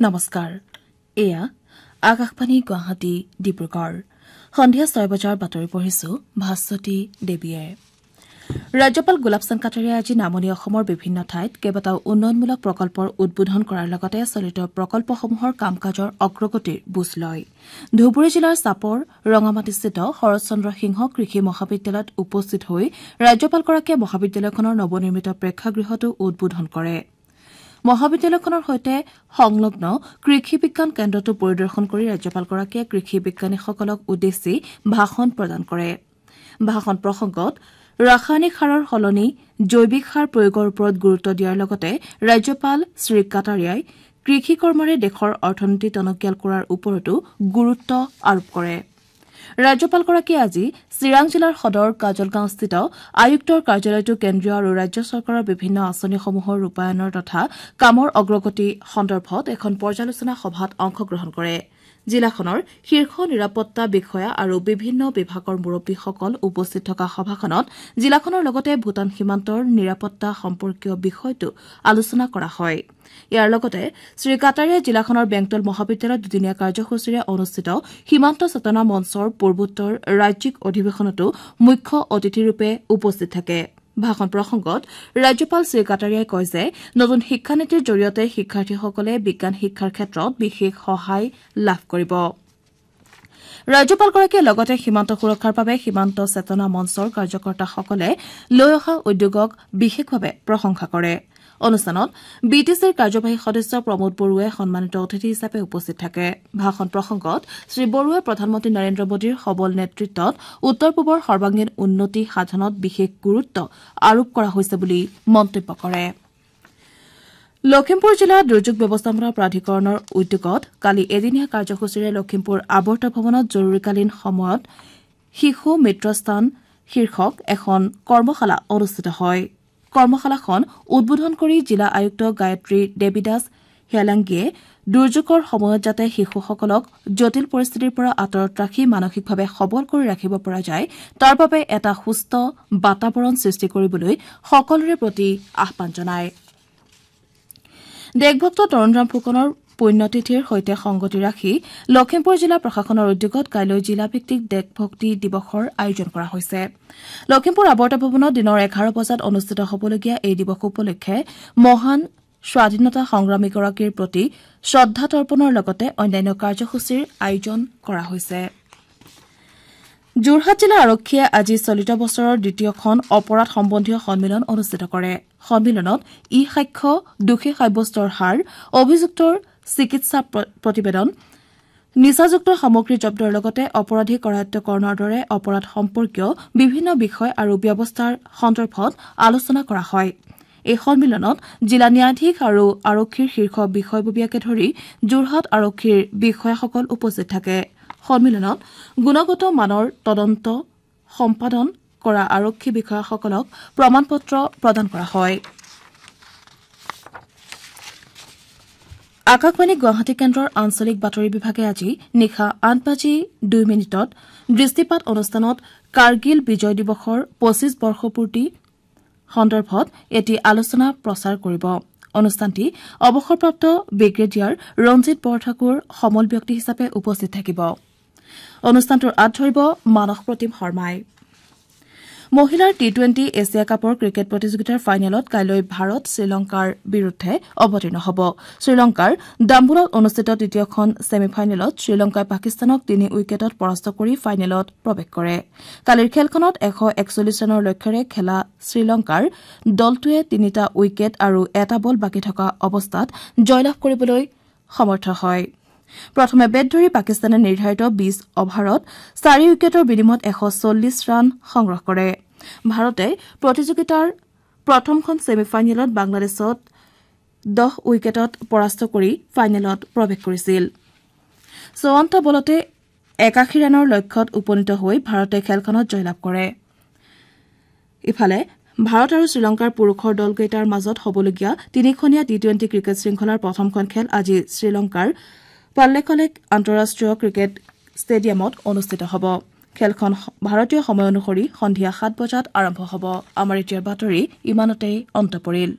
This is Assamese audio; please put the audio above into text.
নমস্কাৰ এয়া আকাশবাণী গুৱাহাটী ডিব্ৰুগড় সন্ধিয়া 6 বজাৰ বাতৰি পঢ়িছো ভাস্বতী দেৱীয়ে ৰাজ্যপাল গোলাপ চান্দ কাটাৰিয়াই আজি নামনি অসমৰ বিভিন্ন ঠাইত কেইবাটাও উন্নয়নমূলক প্ৰকল্পৰ উদ্বোধন কৰাৰ লগতে চলিত প্ৰকল্পসমূহৰ কাম কাজৰ অগ্ৰগতিৰ বুজ লয় ধুবুৰী জিলাৰ চাপৰ ৰঙামাটিস্থিত শৰৎচন্দ্ৰ সিংহ কৃষি মহাবিদ্যালয়ত উপস্থিত হৈ ৰাজ্যপালগৰাকীয়ে মহাবিদ্যালয়খনৰ নৱনিৰ্মিত প্ৰেক্ষাগৃহটো উদ্বোধন কৰে মহাবিদ্যালয়খনৰ সৈতে সংলগ্ন কৃষি বিজ্ঞান কেন্দ্ৰটো পৰিদৰ্শন কৰি ৰাজ্যপালগৰাকীয়ে কৃষি বিজ্ঞানীসকলক উদ্দেশ্যি ভাষণ প্ৰদান কৰে ভাষণ প্ৰসংগত ৰাসায়নিক সাৰৰ সলনি জৈৱিক সাৰ প্ৰয়োগৰ ওপৰত গুৰুত্ব দিয়াৰ লগতে ৰাজ্যপাল শ্ৰী কাটাৰিয়াই কৃষি কৰ্মৰে দেশৰ অৰ্থনীতি টনকিয়াল কৰাৰ ওপৰতো গুৰুত্ব আৰোপ কৰে ৰাজ্যপালগৰাকীয়ে আজি চিৰাং জিলাৰ সদৰ কাজলগাঁওস্থিত আয়ুক্তৰ কাৰ্যালয়টো কেন্দ্ৰীয় আৰু ৰাজ্য চৰকাৰৰ বিভিন্ন আঁচনিসমূহৰ ৰূপায়ণৰ তথা কামৰ অগ্ৰগতি সন্দৰ্ভত এখন পৰ্যালোচনা সভাত অংশগ্ৰহণ কৰে জিলাখনৰ শীৰ্ষ নিৰাপত্তা বিষয়া আৰু বিভিন্ন বিভাগৰ মুৰব্বীসকল উপস্থিত থকা সভাখনত জিলাখনৰ লগতে ভূটান সীমান্তৰ নিৰাপত্তা সম্পৰ্কীয় বিষয়টো আলোচনা কৰা হয় ইয়াৰ লগতে শ্ৰী কাটাৰিয়াই জিলাখনৰ বেংটল মহাবিদ্যালয়ত দুদিনীয়া কাৰ্যসূচীৰে অনুষ্ঠিত সীমান্ত চেতনা মঞ্চৰ পূৰ্বোত্তৰ ৰাজ্যিক অধিৱেশনতো মুখ্য অতিথিৰূপে উপস্থিত থাকে ভাষণ প্ৰসংগত ৰাজ্যপাল শ্ৰী কাটাৰিয়াই কয় যে নতুন শিক্ষানীতিৰ জৰিয়তে শিক্ষাৰ্থীসকলে বিজ্ঞান শিক্ষাৰ ক্ষেত্ৰত বিশেষ সহায় লাভ কৰিব ৰাজ্যপালগৰাকীয়ে লগতে সীমান্ত সুৰক্ষাৰ বাবে সীমান্ত চেতনা মঞ্চৰ কাৰ্যকৰ্তাসকলে লৈ অহা উদ্যোগক বিশেষভাৱে প্ৰশংসা কৰে অনুষ্ঠানত বিটিচিৰ কাৰ্যবাহী সদস্য প্ৰমোদ বৰুৱাই সন্মানিত অতিথি হিচাপে উপস্থিত থাকে ভাষণ প্ৰসংগত শ্ৰী বৰুৱাই প্ৰধানমন্ত্ৰী নৰেন্দ্ৰ মোদীৰ সবল নেতৃত্বত উত্তৰ পূবৰ সৰ্বাংগীন উন্নতি সাধনত বিশেষ গুৰুত্ব আৰোপ কৰা হৈছে বুলি মন্তব্য কৰে লখিমপুৰ জিলা দুৰ্যোগ ব্যৱস্থাপনা প্ৰাধিকৰণৰ উদ্যোগত কালি এদিনীয়া কাৰ্যসূচীৰে লখিমপুৰ আৱৰ্ত ভৱনত জৰুৰীকালীন সময়ত শিশু মিত্ৰস্থান শীৰ্ষক এখন কৰ্মশালা অনুষ্ঠিত হয় কৰ্মশালাখন উদ্বোধন কৰি জিলা আয়ুক্ত গায়ত্ৰী দেৱীদাস হেলাংগীয়ে দুৰ্যোগৰ সময়ত যাতে শিশুসকলক জটিল পৰিস্থিতিৰ পৰা আঁতৰত ৰাখি মানসিকভাৱে সবল কৰি ৰাখিব পৰা যায় তাৰ বাবে এটা সুস্থ বাতাবৰণ সৃষ্টি কৰিবলৈ সকলোৰে প্ৰতি আহ্বান জনায় দেশভক্ত তৰুণৰাম ফুকনৰ পুণ্যতিথিৰ সৈতে সংগতি ৰাখি লখিমপুৰ জিলা প্ৰশাসনৰ উদ্যোগত কাইলৈ জিলাভিত্তিক দেশভক্তি দিৱসৰ আয়োজন কৰা হৈছে লখিমপুৰ আৱৰ্ত ভৱনত দিনৰ 11 বজাত অনুষ্ঠিত হ'বলগীয়া এই দিৱস উপলক্ষে মহান স্বাধীনতা সংগ্ৰামীগৰাকীৰ প্ৰতি শ্ৰদ্ধা তৰ্পণৰ লগতে অন্যান্য কাৰ্যসূচীৰ আয়োজন কৰা হৈছে যোৰহাট জিলা আৰক্ষীয়ে আজি চলিত বছৰৰ দ্বিতীয়খন অপৰাধ সম্বন্ধীয় সন্মিলন অনুষ্ঠিত কৰে সন্মিলনত সাক্ষ্য দোষী সাব্যস্তৰ হাৰ অভিযুক্তৰ চিকিৎসা প্ৰতিবেদন নিচাযুক্ত সামগ্ৰী জব্দৰ লগতে অপৰাধী কৰায়ত্বকৰণৰ দৰে অপৰাধ সম্পৰ্কীয় বিভিন্ন বিষয় আৰু ব্যৱস্থাৰ সন্দৰ্ভত আলোচনা কৰা হয় এই সন্মিলনত জিলা ন্যায়াধীশ আৰু আৰক্ষীৰ শীৰ্ষ বিষয়ববীয়াকে ধৰি যোৰহাট আৰক্ষীৰ বিষয়াসকল উপস্থিত থাকে সন্মিলনত গুণগত মানৰ তদন্ত সম্পাদন কৰা আৰক্ষী বিষয়াসকলক প্ৰমাণপত্ৰ প্ৰদান কৰা হয় আকাশবাণী গুৱাহাটী কেন্দ্ৰৰ আঞ্চলিক বাতৰি বিভাগে আজি নিশা 8:02 দৃষ্টিপাত অনুষ্ঠানত কাৰ্গিল বিজয় দিৱসৰ 25 বৰ্ষপূৰ্তি সন্দৰ্ভত এটি আলোচনা প্ৰচাৰ কৰিব অনুষ্ঠানটি অৱসৰপ্ৰাপ্ত ব্ৰিগেডিয়াৰ ৰঞ্জিত বৰঠাকুৰ সমল ব্যক্তি হিচাপে উপস্থিত থাকিব অনুষ্ঠানটোৰ আঁত ধৰিব মানস প্ৰতিম শৰ্মাই মহিলাৰ টি20 এছিয়া কাপৰ ক্ৰিকেট প্ৰতিযোগিতাৰ ফাইনেলত কাইলৈ ভাৰত শ্ৰীলংকাৰ বিৰুদ্ধে অৱতীৰ্ণ হ'ব শ্ৰীলংকাৰ ডাম্বুলত অনুষ্ঠিত দ্বিতীয়খন ছেমিফাইনেলত শ্ৰীলংকাই পাকিস্তানক 3 উইকেটত পৰাস্ত কৰি ফাইনেলত প্ৰৱেশ কৰে কালিৰ খেলখনত 141 ৰানৰ লক্ষ্যৰে খেলা শ্ৰীলংকাৰ দলটোৱে 3টা উইকেট আৰু এটা বল বাকী থকা অৱস্থাত জয়লাভ কৰিবলৈ সমৰ্থ হয় প্ৰথমে বেট ধৰি পাকিস্তানে নিৰ্ধাৰিত 20 অভাৰত 4 উইকেটৰ বিনিময়ত 140 ৰান সংগ্ৰহ কৰে ভাৰতে প্ৰতিযোগিতাৰ প্ৰথমখন ছেমিফাইনেলত বাংলাদেশত 10 উইকেটত পৰাস্ত কৰি ফাইনেলত প্ৰৱেশ কৰিছিল 54 বলতে 81 ৰানৰ লক্ষ্যত উপনীত হৈ ভাৰতে খেলখনত জয়লাভ কৰে ইফালে ভাৰত আৰু শ্ৰীলংকাৰ পুৰুষৰ দলকেইটাৰ মাজত হ'বলগীয়া 3খনীয়া টি20 ক্ৰিকেট শৃংখলাৰ প্ৰথমখন খেল আজি শ্ৰীলংকাৰ পাল্লেকলেক আন্তঃৰাষ্ট্ৰীয় ক্ৰিকেট ষ্টেডিয়ামত অনুষ্ঠিত হ'ব খেলখন ভাৰতীয় সময় অনুসৰি সন্ধিয়া 7 বজাত আৰম্ভ হ'ব আমাৰ এতিয়াৰ বাতৰি ইমানতেই অন্ত পৰিল